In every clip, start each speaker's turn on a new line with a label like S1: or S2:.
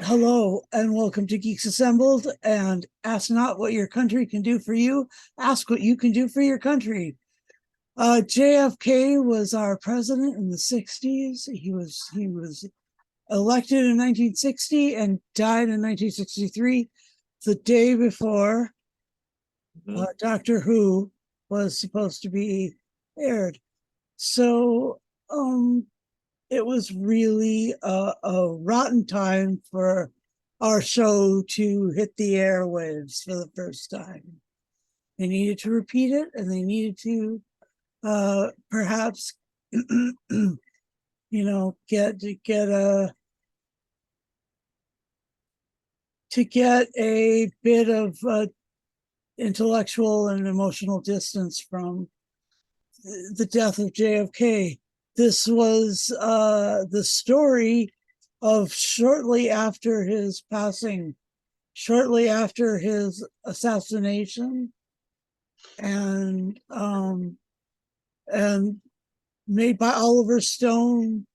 S1: Hello and welcome to Geeks Assembled. And ask not what your country can do for you, ask what you can do for your country. JFK was our president in the 60s. He was elected in 1960 and died in 1963, the day before Doctor Who was supposed to be aired. So it was really a rotten time for our show to hit the airwaves for the first time. They needed to repeat it, and they needed to perhaps, get a bit of intellectual and emotional distance from the death of JFK. This was the story of shortly after his passing, shortly after his assassination, and made by Oliver Stone.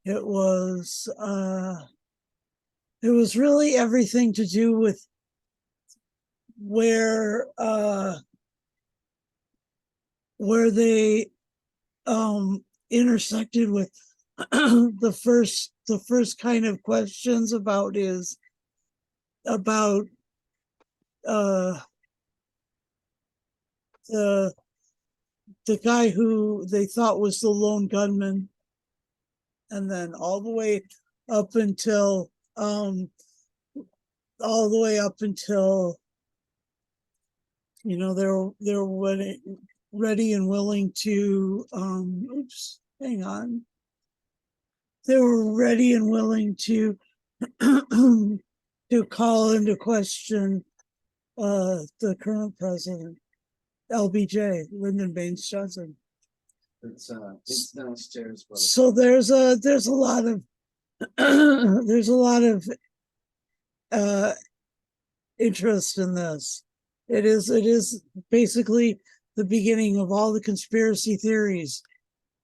S1: It was really everything to do with where they intersected with the first kind of questions about the guy who they thought was the lone gunman, and then all the way up until they're ready and willing to hang on. They were ready and willing to to call into question the current president, LBJ, Lyndon Baines Johnson.
S2: It's downstairs. But
S1: so there's a lot of interest in this. It is basically the beginning of all the conspiracy theories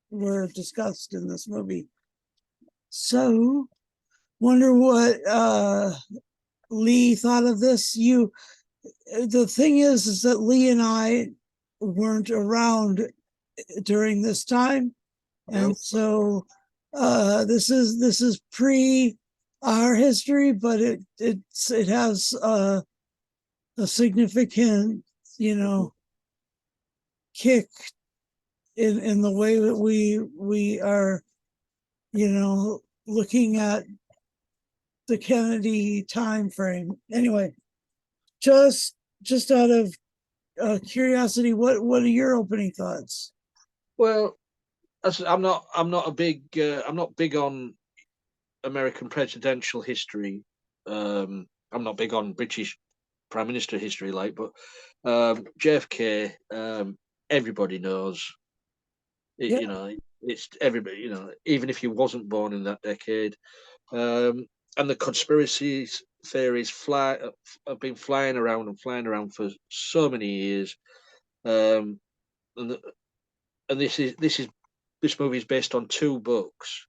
S1: were discussed in this movie. So, wonder what Lee thought of this. The thing is that Lee and I weren't around during this time, and so this is pre our history, but it has a significant kick in the way that we are looking at the Kennedy time frame. Anyway, just out of curiosity, what are your opening thoughts?
S2: Well, I'm not big on American presidential history. I'm not big on British Prime Minister history, but JFK, everybody knows. It's everybody. Even if you wasn't born in that decade, and the conspiracy theories have been flying around for so many years. And this movie is based on two books.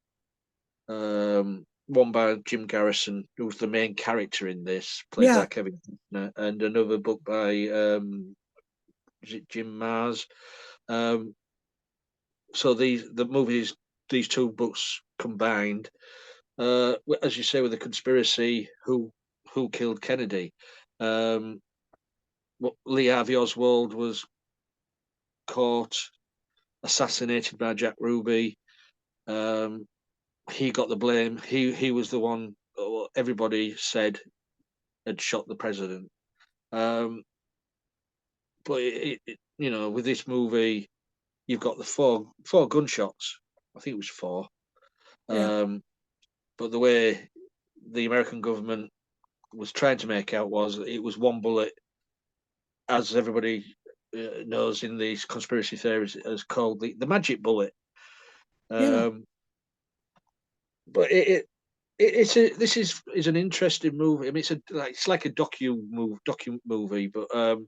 S2: One by Jim Garrison, who's the main character in this, played by Kevin Costner, and another book by Jim Mars. So these two books combined, as you say, with the conspiracy, who killed Kennedy. Lee Harvey Oswald was caught, assassinated by Jack Ruby. He got the blame. He was the one everybody said had shot the president. But with this movie, you've got the four gunshots. I think it was four. But the way the American government was trying to make out was it was one bullet, as everybody knows in these conspiracy theories, as called the magic bullet. But this is an interesting movie. I mean, it's like a docu movie, but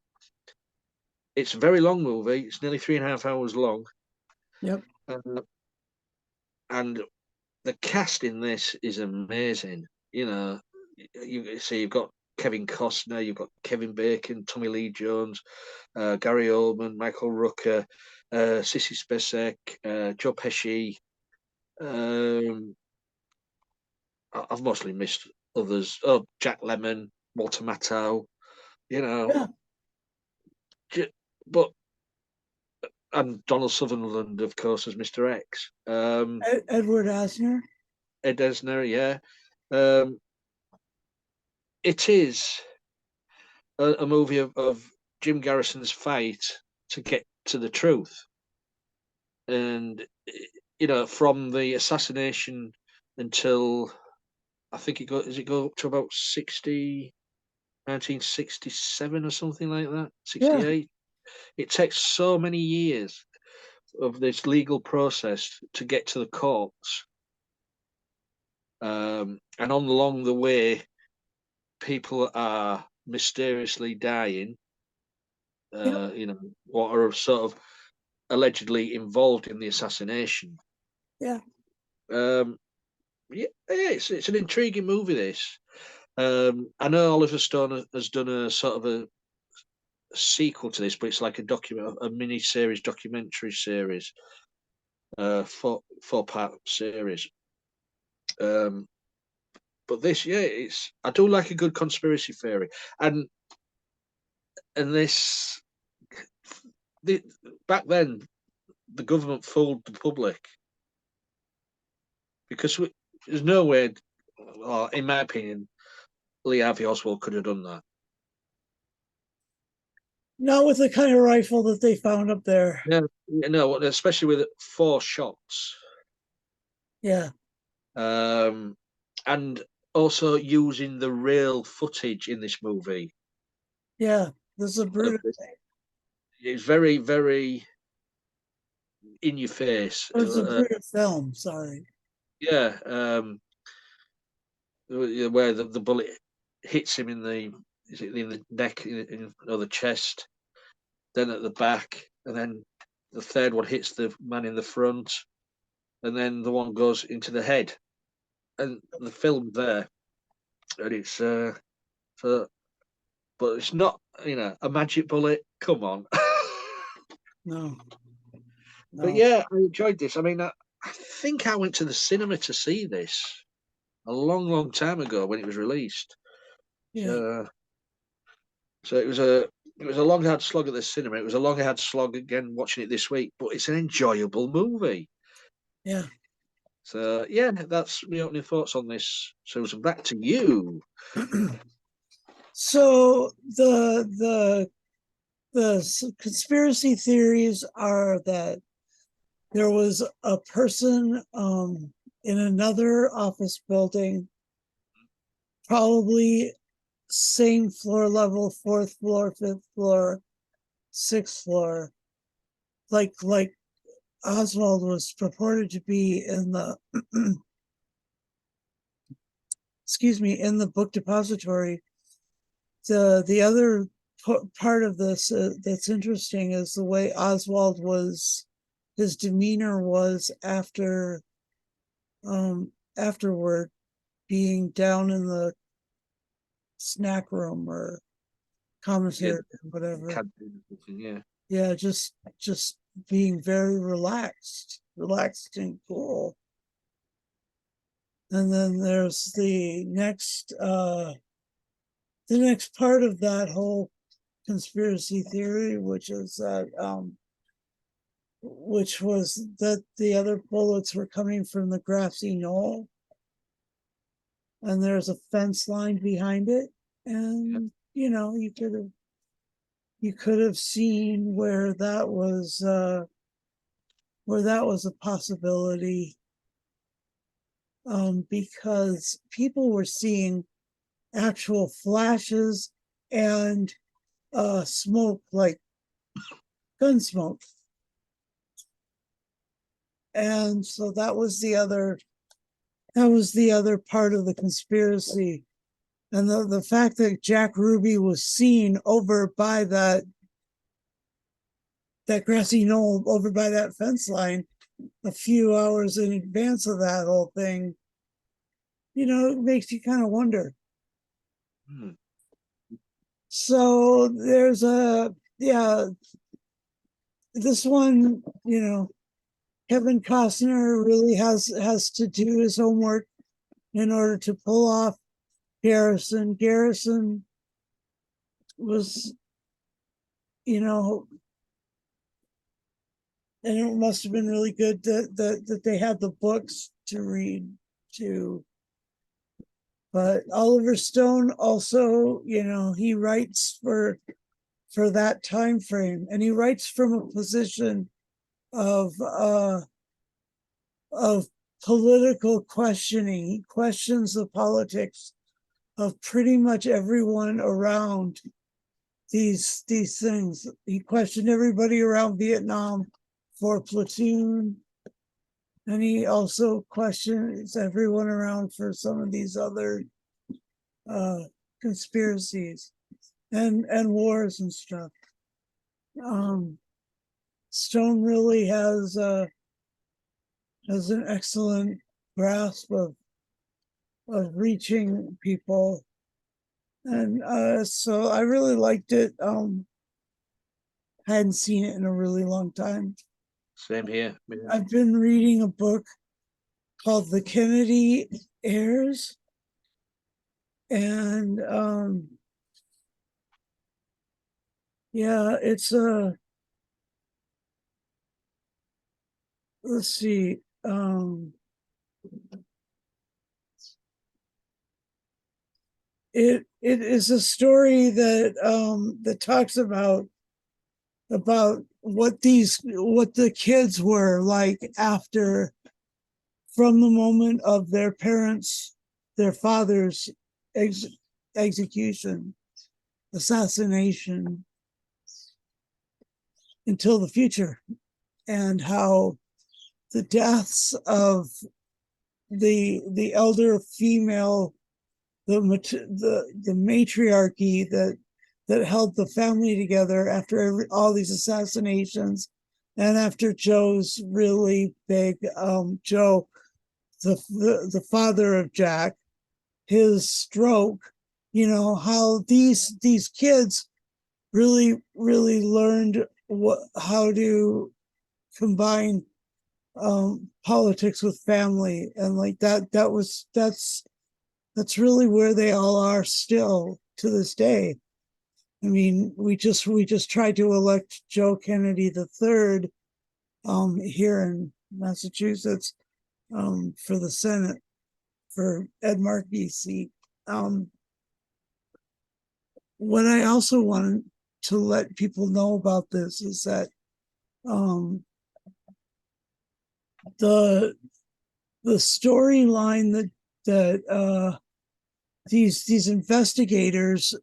S2: it's a very long movie. It's nearly 3.5 hours long.
S1: Yep.
S2: And the cast in this is amazing. You see, you've got Kevin Costner, you've got Kevin Bacon, Tommy Lee Jones, Gary Oldman, Michael Rooker, Sissy Spacek, Joe Pesci. Um, I've mostly missed others. Oh, Jack Lemmon, Walter Matthau. You know,
S1: Yeah,
S2: but and Donald Sutherland, of course, as Mr. X.
S1: Edward Asner.
S2: Ed Asner, yeah. Um, it is a movie of Jim Garrison's fight to get to the truth, and from the assassination until I think it go up to about 1967 or something like that,
S1: Yeah,
S2: 68. It takes so many years of this legal process to get to the courts, and along the way, people are mysteriously dying.
S1: yeah,
S2: What are sort of allegedly involved in the assassination.
S1: yeah,
S2: Um, yeah, it's an intriguing movie. This I know Oliver Stone has done a sort of a sequel to this, but it's like a mini series, documentary series, four part series. Um, but this, yeah, it's I do like a good conspiracy theory, and this the, back then the government fooled the public because there's no way, or in my opinion, Lee Harvey Oswald could have done that.
S1: not with the kind of rifle that they found up there.
S2: Yeah, no, especially with four shots,
S1: Yeah,
S2: um, and also using the real footage in this movie.
S1: yeah. This is a
S2: Of
S1: brutal
S2: this.
S1: thing.
S2: It's very, very in your face.
S1: It's a brutal film. Sorry.
S2: Yeah, where the bullet hits him in the neck, or the chest, then at the back, and then the third one hits the man in the front, and then the one goes into the head. And the film there, and it's for, but it's not a magic bullet. Come on.
S1: No,
S2: But
S1: no.
S2: yeah, I enjoyed this. I mean, I think I went to the cinema to see this a long, long time ago when it was released.
S1: Yeah,
S2: So it was a long hard slog at the cinema. It was a long hard slog again watching it this week, but it's an enjoyable movie.
S1: yeah.
S2: So yeah, that's my opening thoughts on this. Susan, back to you.
S1: So the conspiracy theories are that there was a person in another office building, probably same floor level, fourth floor, fifth floor, sixth floor, like Oswald was purported to be in the excuse me, in the book depository. The other part of this that's interesting is the way Oswald was, his demeanor was afterward, being down in the snack room or
S2: Yeah,
S1: commissary, whatever.
S2: yeah,
S1: Yeah, just being very relaxed and cool. And then there's the next part of that whole conspiracy theory, which is that which was that the other bullets were coming from the grassy knoll, and there's a fence line behind it,
S2: yeah,
S1: and you could have seen where that was a possibility, because people were seeing actual flashes and smoke, like gun smoke. And so that was the other part of the conspiracy. And the fact that Jack Ruby was seen over by that grassy knoll, over by that fence line, a few hours in advance of that whole thing, it makes you kind of wonder. So there's this one, Kevin Costner really has to do his homework in order to pull off Garrison. Garrison was, and it must have been really good that they had the books to read too. But Oliver Stone also, he writes for that time frame, and he writes from a position of political questioning. He questions the politics of pretty much everyone around these things. He questioned everybody around Vietnam for Platoon, and he also questions everyone around for some of these other conspiracies and wars and stuff. Stone really has an excellent grasp of reaching people, and so I really liked it. Hadn't seen it in a really long time.
S2: Same here.
S1: I've been reading a book called The Kennedy Heirs, and it's a let's see. It is a story that talks about what the kids were like after, from the moment of their father's execution, assassination, until the future, and how the deaths of the elder female, the matriarchy that held the family together after all these assassinations, and after Joe's really big Joe, the father of Jack, his stroke, how these kids really learned how to combine politics with family, and like that's really where they all are still to this day. I mean, we just tried to elect Joe Kennedy III here in Massachusetts for the Senate, for Ed Markey's seat. What I also wanted to let people know about this is that the storyline that these investigators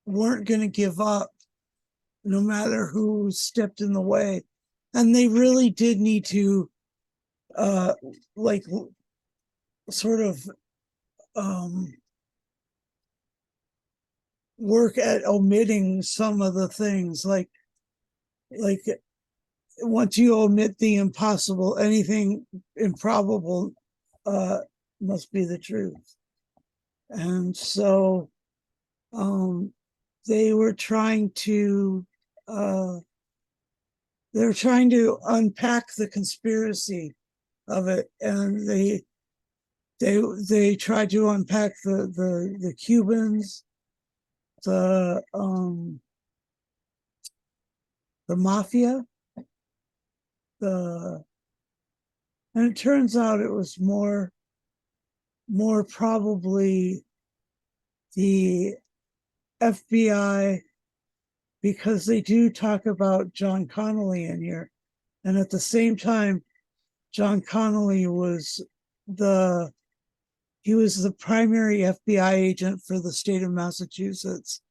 S1: weren't going to give up no matter who stepped in the way, and they really did need to like sort of work at omitting some of the things, like once you omit the impossible, anything improbable must be the truth. And so they were trying to unpack the conspiracy of it, and they tried to unpack the Cubans, the mafia, and it turns out it was more probably the FBI, because they do talk about John Connolly in here, and at the same time, John Connolly was the primary FBI agent for the state of Massachusetts,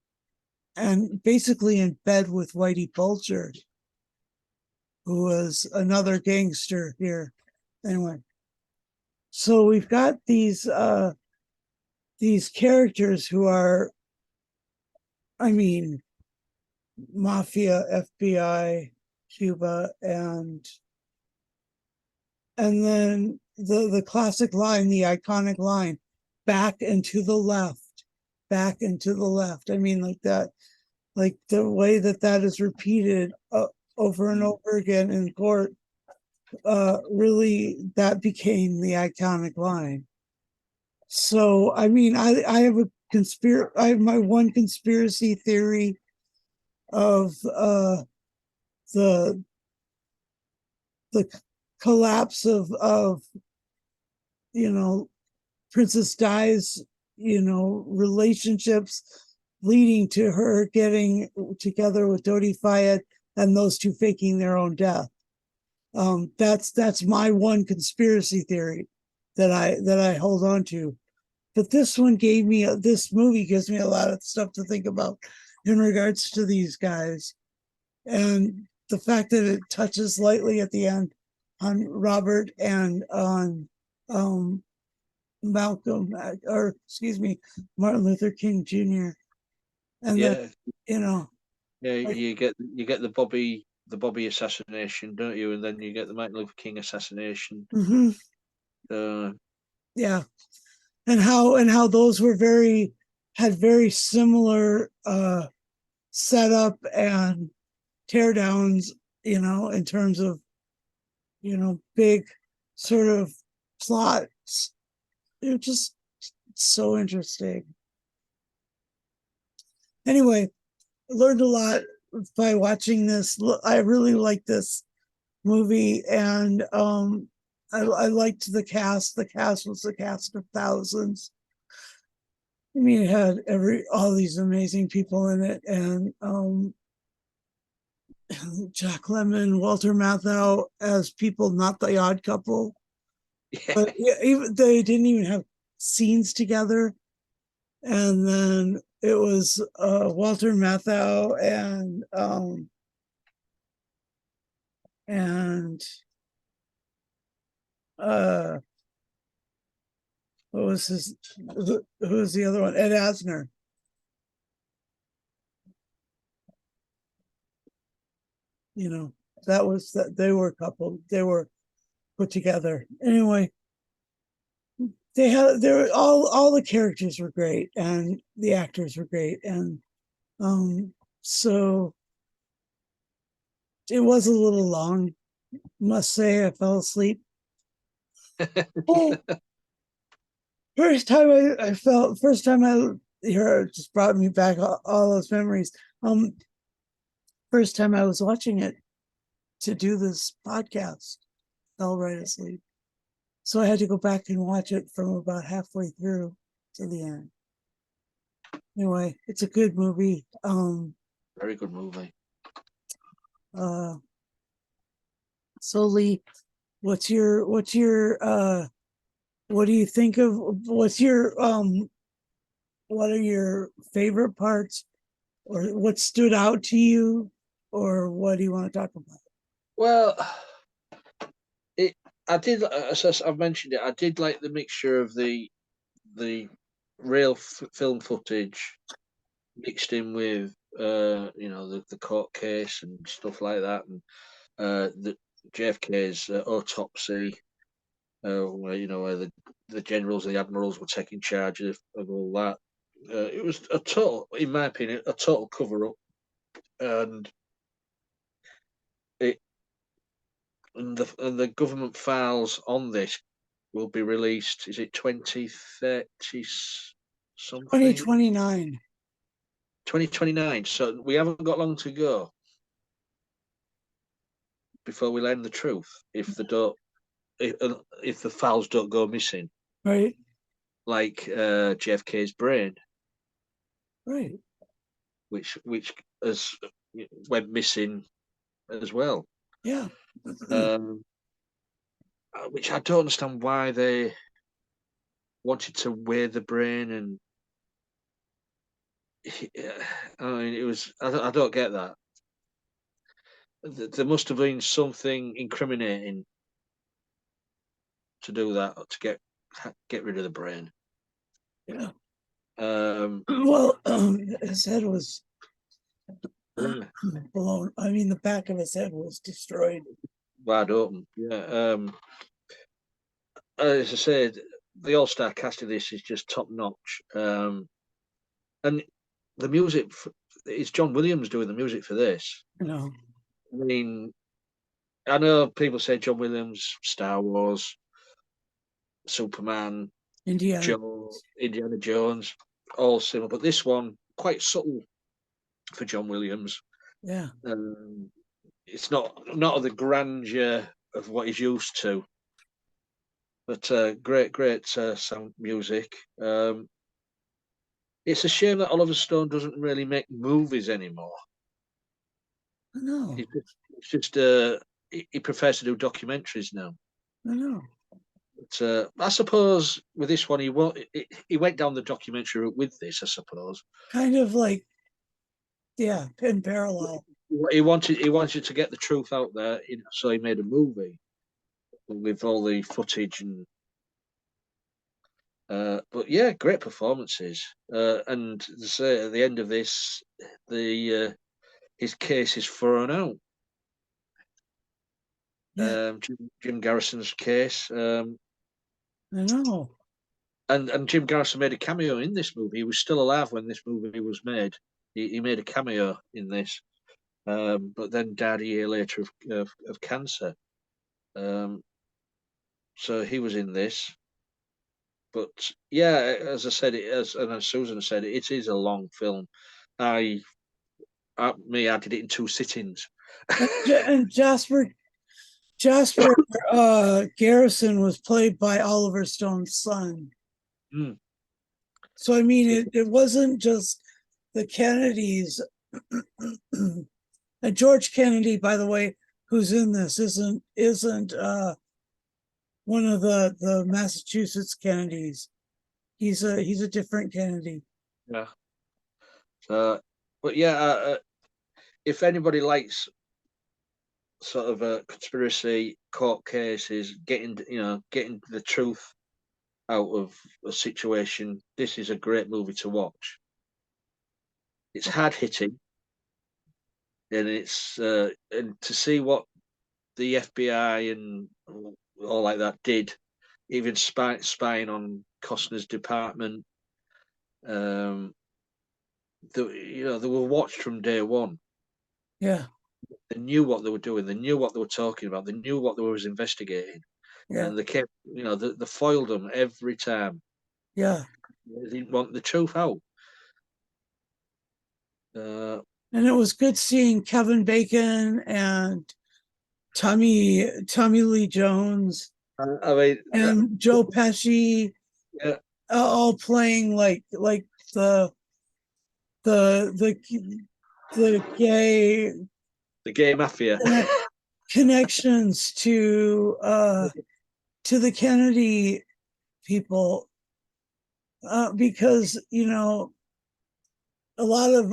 S1: and basically in bed with Whitey Bulger, who was another gangster here. Anyway, so we've got these characters who are, I mean, mafia, FBI, Cuba, and and then the classic line, the iconic line, back and to the left, back and to the left. I mean, like that, like the way that that is repeated over and over again in court, really that became the iconic line. So I mean, I have a I have my one conspiracy theory of the the collapse of you know Princess Di's relationships, leading to her getting together with Dodi Fayed and those two faking their own death. That's my one conspiracy theory that I hold on to. But this one gave me this movie gives me a lot of stuff to think about in regards to these guys, and the fact that it touches lightly at the end on Robert and on um, Malcolm, or excuse me, Martin Luther King Jr. And that,
S2: Yeah,
S1: you know,
S2: yeah.
S1: like,
S2: You get the Bobby assassination, don't you? And then you get the Martin Luther King assassination.
S1: mhm,
S2: Uh,
S1: yeah, and how those were had very similar setup and teardowns, in terms of big sort of plots. It was just so interesting. Anyway, learned a lot by watching this. I really like this movie, and I liked the cast. The cast was a cast of thousands. I mean, it had all these amazing people in it, and Jack Lemmon, Walter Matthau as people, not the Odd Couple,
S2: yeah,
S1: but yeah, even they didn't even have scenes together. And then it was Walter Matthau and uh what was his who was the other one? Ed Asner. You know, that was that they were coupled. They were put together. Anyway, they were all the characters were great and the actors were great, and so it was a little long. Must say I fell asleep. Oh, first time I here it just brought me back all those memories. Um, First time I was watching it to do this podcast, fell right asleep. So I had to go back and watch it from about halfway through to the end. Anyway, it's a good movie.
S2: very good movie.
S1: Uh, so Lee, what do you think of what are your favorite parts, or what stood out to you, or what do you want to talk about?
S2: Well, it. I did, as I've mentioned it. I did like the mixture of the real film footage mixed in with the court case and stuff like that, and the JFK's autopsy, where where the generals, the admirals were taking charge of all that. It was a total, in my opinion, a total cover up, and it and the government files on this will be released. Is it 2030 something?
S1: 2029.
S2: 2029. So we haven't got long to go before we learn the truth. If the don't, if the files don't go missing,
S1: Right,
S2: like JFK's brain,
S1: right,
S2: which has went missing as well.
S1: yeah.
S2: Um, which I don't understand why they wanted to wear the brain, and I mean it was I don't get that. There must have been something incriminating to do that, to get rid of the brain.
S1: Yeah.
S2: Um,
S1: Well, his head was
S2: yeah,
S1: blown. I mean, the back of his head was destroyed.
S2: wide open. Yeah. as I said, the all-star cast of this is just top notch. And the music is John Williams doing the music for this.
S1: You know,
S2: I mean, I know people say John Williams, Star Wars, Superman,
S1: Indiana.
S2: Indiana Jones, all similar, but this one quite subtle for John Williams.
S1: Yeah.
S2: Um, it's not of the grandeur of what he's used to, but great sound music. It's a shame that Oliver Stone doesn't really make movies anymore.
S1: I know.
S2: It's just he prefers to do documentaries now.
S1: I know.
S2: But I suppose with this one, he went down the documentary route with this. I suppose
S1: Kind of like, yeah, in parallel.
S2: he wanted to get the truth out there, so he made a movie with all the footage and. But yeah, great performances. And say at the end of this, the his case is thrown out.
S1: Yeah,
S2: Jim Garrison's case.
S1: I know.
S2: And Jim Garrison made a cameo in this movie. He was still alive when this movie was made. He made a cameo in this, but then died a year later of cancer. Um, so he was in this. But yeah, as I said, as Susan said, it is a long film. I, I did it in 2 sittings.
S1: And Jasper Garrison was played by Oliver Stone's son.
S2: Mm,
S1: So I mean, it wasn't just the Kennedys. And George Kennedy, by the way, who's in this, isn't one of the Massachusetts Kennedys. He's a different Kennedy.
S2: yeah. But yeah, if anybody likes sort of conspiracy court cases, getting the truth out of a situation, this is a great movie to watch. It's hard hitting, and it's and to see what the FBI and all like that did, even spying on Costner's department. Um, they were watched from day one.
S1: Yeah,
S2: They knew what they were doing. They knew what they were talking about. They knew what they was investigating,
S1: yeah,
S2: and they kept, they foiled them every time.
S1: yeah.
S2: They didn't want the truth out. Uh,
S1: And it was good seeing Kevin Bacon and Tommy Lee Jones
S2: I mean,
S1: and Joe Pesci
S2: yeah,
S1: all playing like the the the the gay
S2: the gay mafia.
S1: connections to the Kennedy people, because a lot of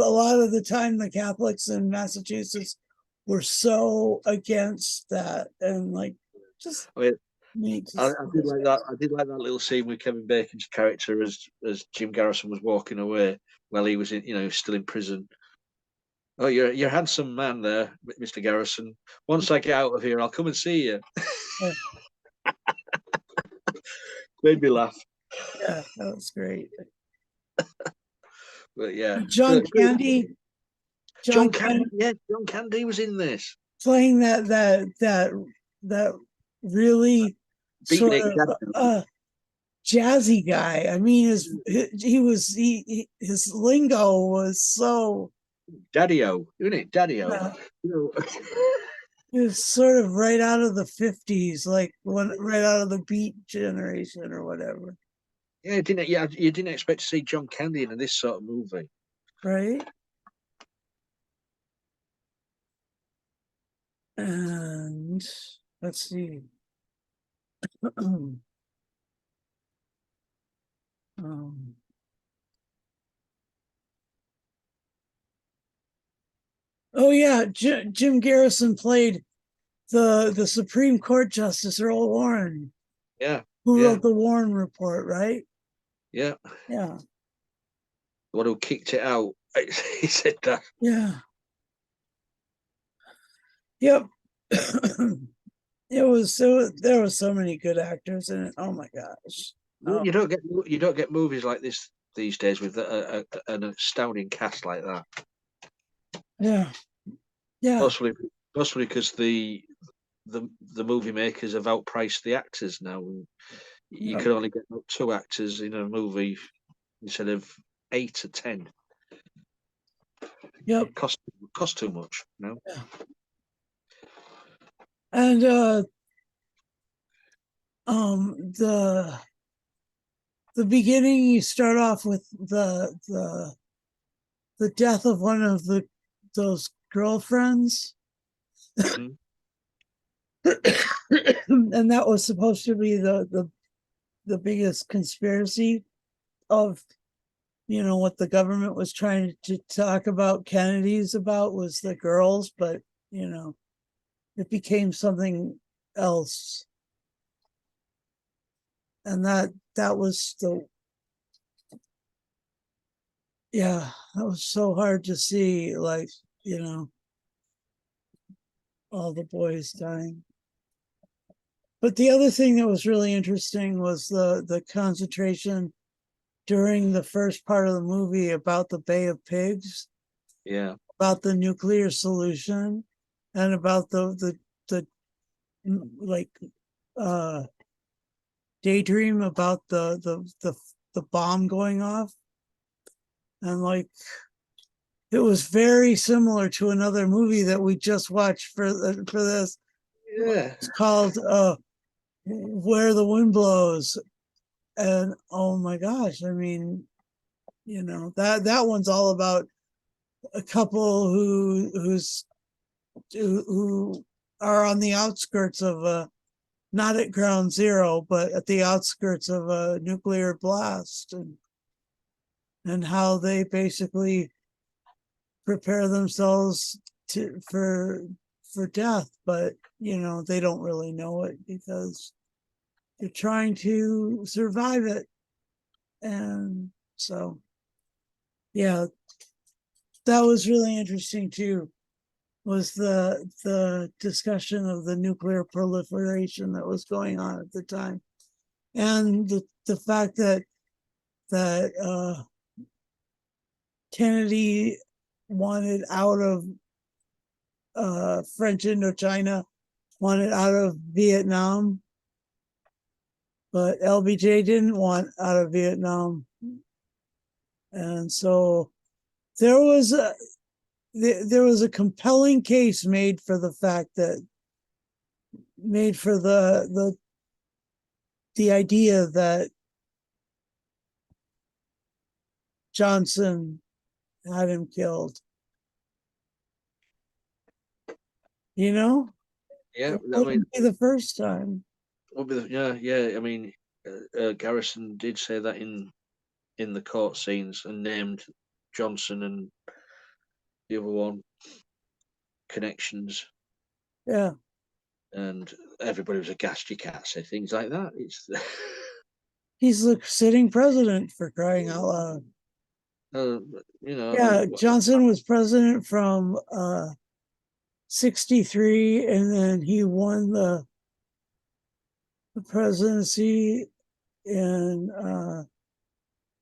S1: the time the Catholics in Massachusetts were so against that, and like just
S2: I mean,
S1: makes
S2: I did like that. I did like that little scene with Kevin Bacon's character as Jim Garrison was walking away while he was he was still in prison. Oh, you're a handsome man there, Mr. Garrison. Once I get out of here, I'll come and see you.
S1: yeah,
S2: Made me laugh.
S1: yeah, that was great.
S2: But yeah,
S1: John
S2: good.
S1: Candy, John
S2: John Candy.
S1: Candy
S2: Yeah, John Candy was in this.
S1: playing that really sort
S2: Beatnik
S1: of
S2: Daddy.
S1: jazzy guy. I mean, his lingo was so,
S2: Daddy-O, isn't it? Daddy-O.
S1: uh,
S2: You know,
S1: it was sort of right out of the 50s, like right out of the Beat generation or whatever,
S2: yeah, you didn't expect to see John Candy in this sort of movie.
S1: right? And let's see. um, oh yeah, Jim Garrison played the Supreme Court Justice Earl Warren,
S2: Yeah,
S1: who
S2: yeah,
S1: wrote the Warren Report, right?
S2: yeah.
S1: Yeah,
S2: The one who kicked it out. He said that.
S1: yeah, yep. there was so many good actors in it. Oh my gosh. Oh
S2: You don't get movies like this these days with an astounding cast like that.
S1: yeah, yeah,
S2: Mostly, mostly because the movie makers have outpriced the actors now. You
S1: yeah,
S2: can only get two actors in a movie instead of 8 or 10.
S1: yep.
S2: It cost too much, you know.
S1: Yeah. And the beginning you start off with the death of one of those girlfriends.
S2: Hmm.
S1: And that was supposed to be the biggest conspiracy of what the government was trying to talk about Kennedy's about was the girls, but you know it became something else, and that was the yeah, that was so hard to see, like, all the boys dying. But the other thing that was really interesting was the concentration during the first part of the movie about the Bay of Pigs,
S2: Yeah,
S1: about the nuclear solution, and about the like uh daydream about the bomb going off, and like it was very similar to another movie that we just watched for this.
S2: yeah,
S1: It's called Where the Wind Blows, and oh my gosh, I mean, that one's all about a couple who are on the outskirts of not at ground zero, but at the outskirts of a nuclear blast, and how they basically prepare themselves for death, but they don't really know it because they're trying to survive it. And so yeah, that was really interesting too, was the discussion of the nuclear proliferation that was going on at the time, and the fact that Kennedy wanted out of French Indochina, wanted out of Vietnam, but LBJ didn't want out of Vietnam. And so there was a there was a compelling case made for the fact that made for the idea that Johnson had him killed. You know,
S2: yeah.
S1: it
S2: I mean,
S1: wouldn't be the first time.
S2: yeah, yeah. I mean, Garrison did say that in the court scenes and named Johnson and the other one connections,
S1: Yeah,
S2: and everybody was aghast. You can't say things like that. It's
S1: he's the sitting president, for crying out loud.
S2: uh, you
S1: Yeah,
S2: know,
S1: Johnson was president from 63, and then he won the presidency in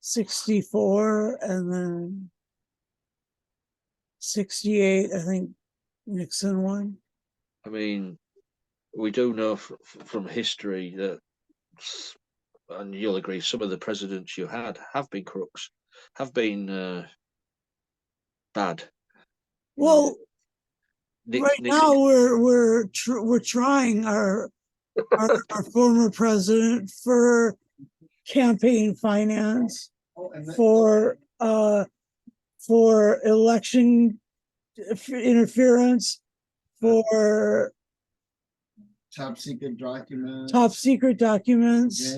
S1: 64, and then 68, I think Nixon won.
S2: I mean, we do know from history that, and you'll agree, some of the presidents you had have been crooks, have been bad. Uh,
S1: Well, right
S2: Nixon,
S1: now we're trying our former president for campaign finance, for election interference, for top secret documents,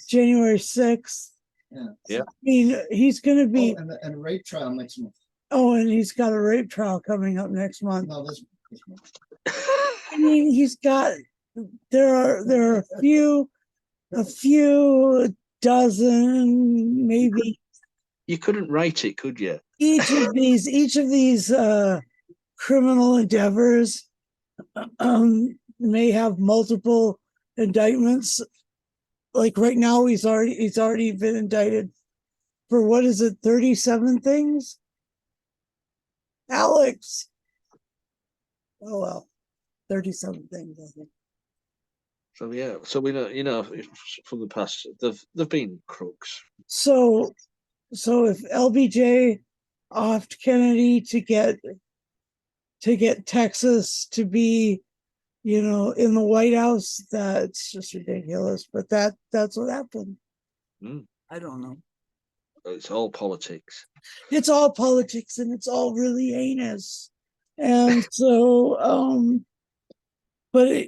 S1: January 6th. Yeah.
S2: yeah,
S1: I mean, he's going to be. And a rape trial next month. Oh, and he's got a rape trial coming up next month. No, this month. I mean, he's got. There are a few dozen, maybe.
S2: you couldn't write it, could you?
S1: Each of these criminal endeavors, may have multiple indictments. Like right now, he's already been indicted for what is it, 37 things? Alex. Oh well, 37 things, I think.
S2: So yeah, so we know, from the past, they've been crooks.
S1: So if LBJ offed Kennedy to get Texas to be, in the White House, that's just ridiculous. But that's what happened.
S2: Mm.
S1: I don't know.
S2: It's all politics.
S1: It's all politics and it's all really heinous. And so, but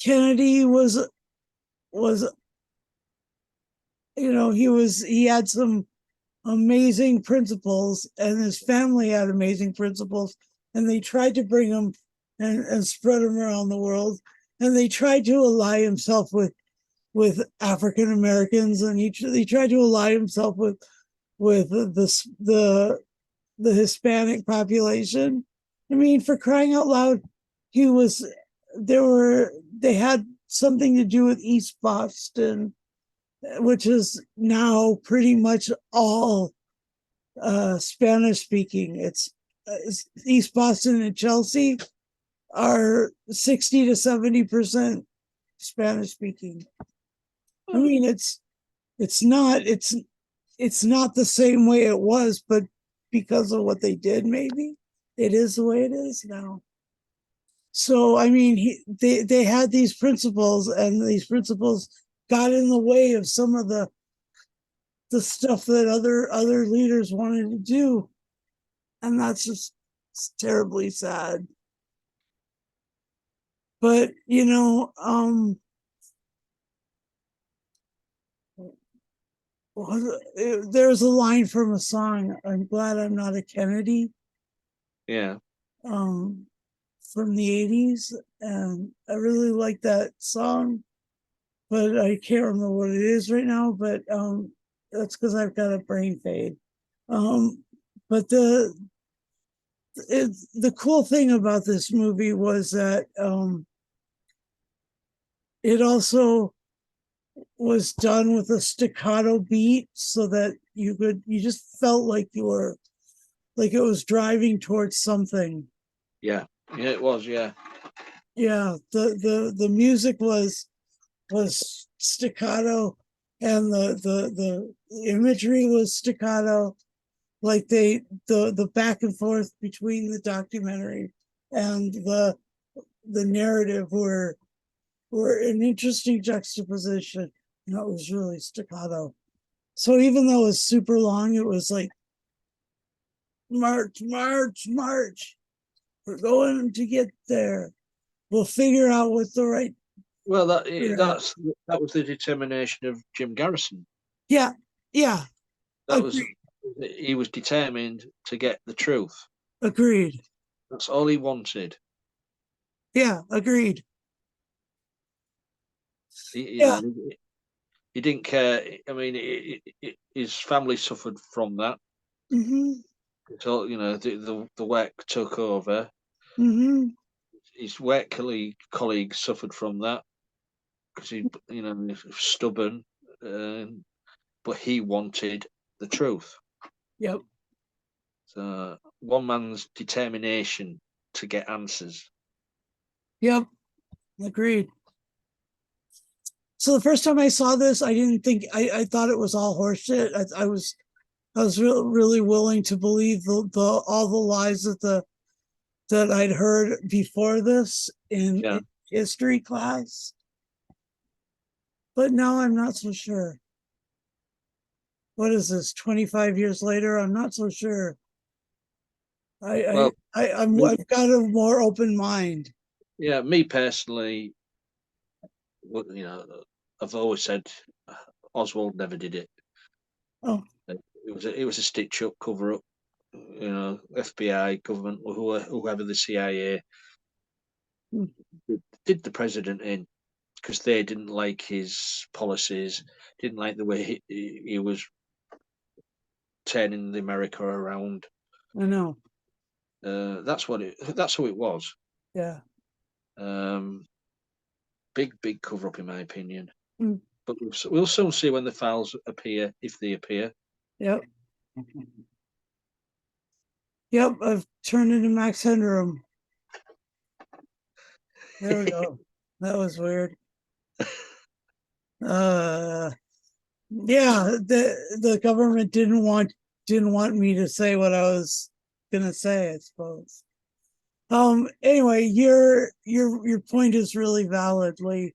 S1: Kennedy was he had some amazing principles, and his family had amazing principles, and they tried to bring them and spread them around the world, and they tried to ally himself with African Americans, and he tried to ally himself with the Hispanic population. I mean, for crying out loud, he was they had something to do with East Boston, which is now pretty much all Spanish speaking. It's East Boston and Chelsea are 60 to 70% Spanish speaking. I mean, it's not it's not the same way it was, but because of what they did, maybe it is the way it is now. So I mean, they had these principles, and these principles got in the way of some of the stuff that other leaders wanted to do, and that's just terribly sad. But there's a line from a song, "I'm glad I'm not a Kennedy,"
S2: Yeah.
S1: um, from the '80s, and I really like that song, but I can't remember what it is right now. But that's because I've got a brain fade. But the cool thing about this movie was that it also was done with a staccato beat, so that you just felt like you were like it was driving towards something.
S2: Yeah. Yeah, it was. Yeah.
S1: Yeah, the music was staccato, and the imagery was staccato. Like the back and forth between the documentary and the narrative were an interesting juxtaposition, and it was really staccato. So even though it was super long, it was like march, march, march. We're going to get there. We'll figure out what the right.
S2: Well,
S1: Yeah,
S2: that was the determination of Jim Garrison.
S1: yeah, yeah.
S2: That was
S1: Agreed.
S2: He was determined to get the truth.
S1: Agreed.
S2: That's all he wanted.
S1: Yeah, agreed.
S2: You
S1: Yeah.
S2: know, he didn't care. I mean, his family suffered from that.
S1: Mm-hmm.
S2: So the work took over.
S1: Mm-hmm.
S2: His work colleagues suffered from that because he's stubborn, uh, but he wanted the truth.
S1: Yep.
S2: So one man's determination to get answers.
S1: Yep. Agreed. So the first time I saw this, I didn't think I thought it was all horseshit. I was really willing to believe the all the lies that I'd heard before this
S2: Yeah.
S1: in history class. But now I'm not so sure. What is this? 25 years later, I'm not so sure.
S2: Well, me,
S1: I've got a more open mind.
S2: yeah, me personally, I've always said Oswald never did it.
S1: Oh,
S2: It was a stitch up, cover up. FBI, government, or whoever the CIA
S1: hmm,
S2: did the president in because they didn't like his policies, didn't like the way he was turning the America around.
S1: I know.
S2: That's what it. That's who it was.
S1: Yeah.
S2: Big cover up in my opinion.
S1: Mm,
S2: But we'll soon see when the files appear, if they appear.
S1: yep. Yep. I've turned into Max Headroom. There we go. That was weird. Uh, yeah, the government didn't want me to say what I was gonna say, I suppose. Anyway, your point is really valid, Lee.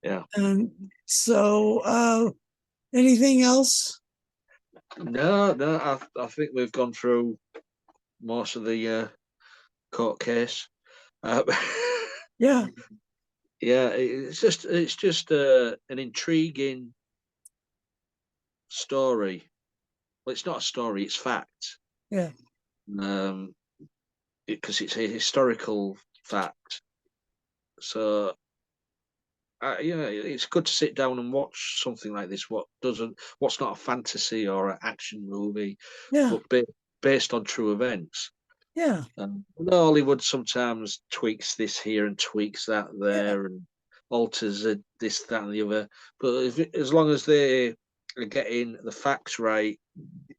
S2: Yeah.
S1: And so anything else?
S2: No, I think we've gone through most of the court case. Uh,
S1: Yeah,
S2: yeah, it's just an intriguing story. Well, it's not a story; it's fact.
S1: yeah,
S2: Um, because it's a historical fact. So, it's good to sit down and watch something like this. What's not a fantasy or an action movie,
S1: yeah,
S2: but based on true events.
S1: yeah,
S2: Hollywood sometimes tweaks this here and tweaks that
S1: yeah,
S2: there and alters this, that, and the other. But as long as they are getting the facts right,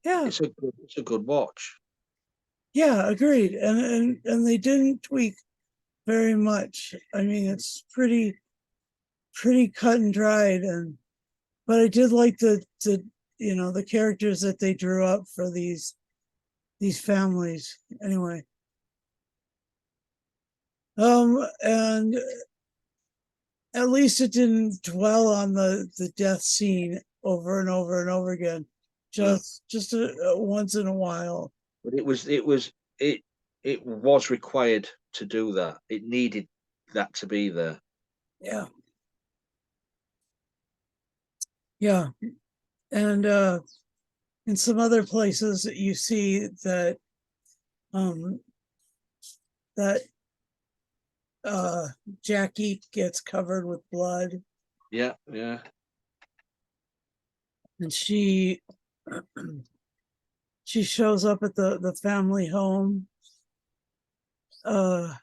S1: yeah,
S2: it's a good watch.
S1: yeah, agreed. And they didn't tweak very much. I mean, it's pretty cut and dried, and but I did like the characters that they drew up for these families. Anyway, and at least it didn't dwell on the death scene over and over and over again.
S2: No,
S1: Just once in a while.
S2: but it was required to do that. It needed that to be there.
S1: Yeah, yeah, and in some other places you see um that uh Jackie gets covered with blood,
S2: Yeah, yeah,
S1: and she shows up at the family home uh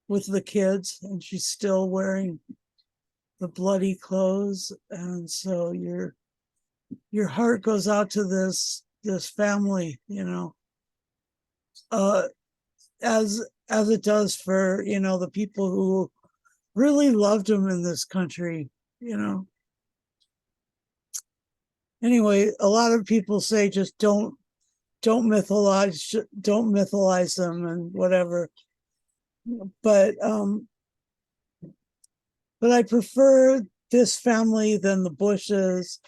S1: with the kids, and she's still wearing the bloody clothes, and so your heart goes out to this family, uh as it does for the people who really loved him in this country, you know. Anyway, a lot of people say just don't mythologize them and whatever, but I prefer this family than the Bushes,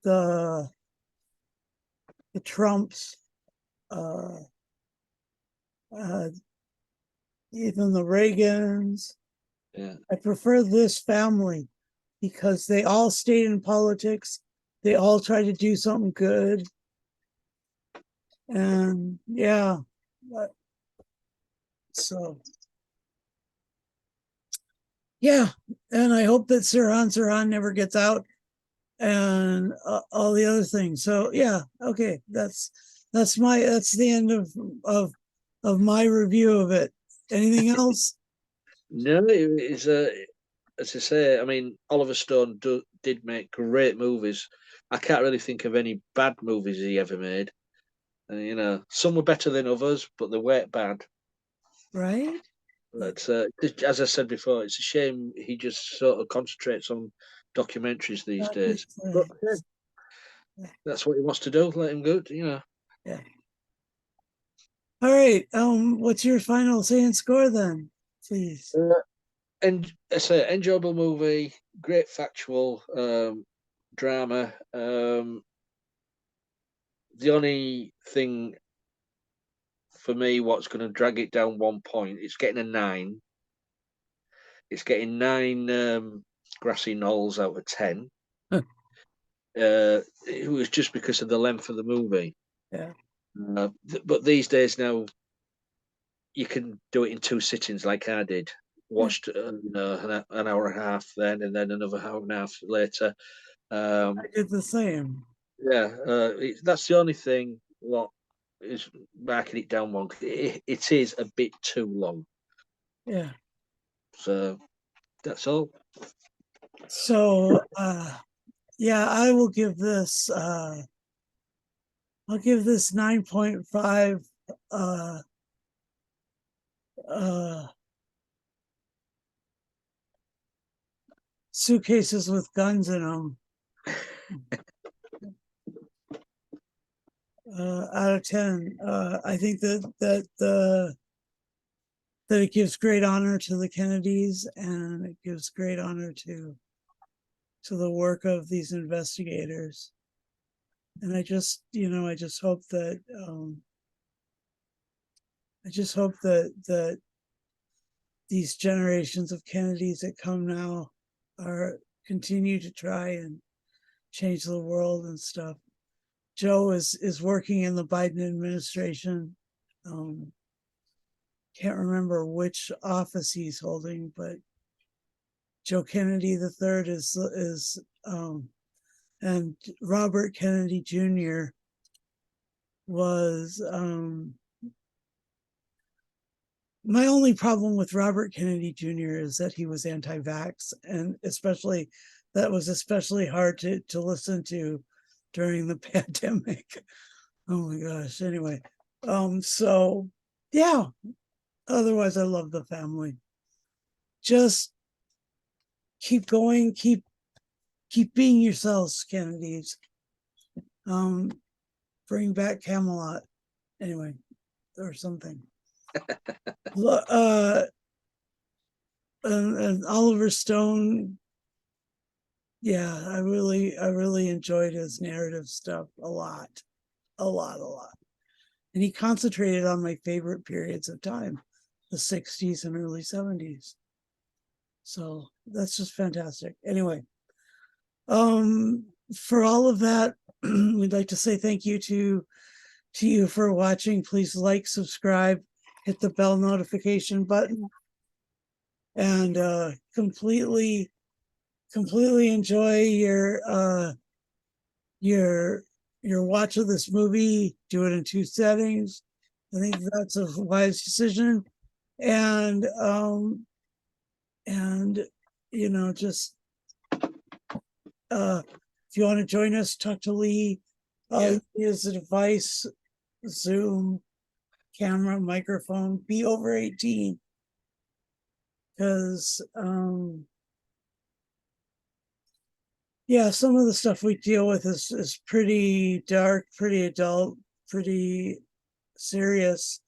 S1: the Trumps, uh, uh, even the Reagans.
S2: yeah.
S1: I prefer this family because they all stayed in politics. They all tried to do something good. And yeah, so yeah. And I hope that Sirhan never gets out and all the other things. So yeah, okay. That's the end of my review of it. Anything else?
S2: No, it's as I say. I mean, Oliver Stone did make great movies. I can't really think of any bad movies he ever made. Some were better than others, but they weren't bad.
S1: Right?
S2: But as I said before, it's a shame he just sort of concentrates on documentaries these days. But yeah, that's what he wants to do. Let him go.
S1: Yeah. All right. What's your final say and score then, please?
S2: And it's an enjoyable movie, great factual drama. The only thing for me, what's going to drag it down 1 point, it's getting a 9. It's getting 9 grassy knolls out of 10. It was just because of the length of the movie.
S1: Yeah.
S2: But these days now, you can do it in 2 sittings, like I did.
S1: Yeah.
S2: Watched an hour and a half then, and then another hour and a half later.
S1: I
S2: Um,
S1: did the same.
S2: yeah, that's the only thing what is marking it down one. It is a bit too long.
S1: Yeah.
S2: So that's all.
S1: So yeah, I will give this I'll give this 9.5 uh uh suitcases with guns in them out of 10. I think that it gives great honor to the Kennedys, and it gives great honor to the work of these investigators. And I just, I just hope that that these generations of Kennedys that come now are continue to try and change the world and stuff. Joe is working in the Biden administration. Can't remember which office he's holding, but Joe Kennedy the third is and Robert Kennedy Jr. was my only problem with Robert Kennedy Jr. is that he was anti-vax, and especially that was especially hard to listen to during the pandemic. Oh my gosh. Anyway, so yeah. Otherwise, I love the family. Just keep going, keep being yourselves, Kennedys. Bring back Camelot. Anyway, or something. And Oliver Stone, yeah, I really enjoyed his narrative stuff a lot. And he concentrated on my favorite periods of time, the 60s and early 70s. So that's just fantastic. Anyway, for all of that, we'd like to say thank you to you for watching. Please like, subscribe, hit the bell notification button, and completely enjoy your watch of this movie. Do it in 2 settings. I think that's a wise decision. And just if you want to join us, talk to Lee. Use a device, Zoom, camera, microphone. Be over 18, because yeah, some of the stuff we deal with is pretty dark, pretty adult, pretty serious.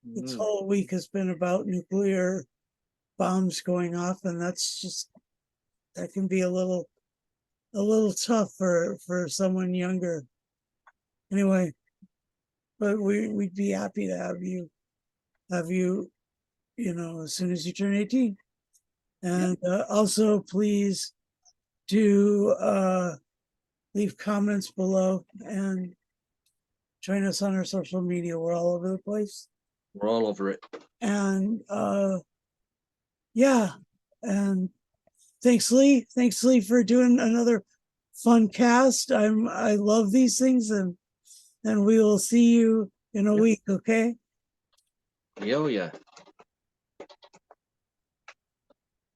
S1: This whole week has been about nuclear bombs going off, and that can be a little tough for someone younger. Anyway, but we'd be happy to have you as soon as you turn 18. And also, please do leave comments below and join us on our social media. We're all over the place.
S2: We're all over it.
S1: And yeah, and thanks Lee for doing another fun cast. I love these things, and we will see you in a week. Okay.
S2: Yeah.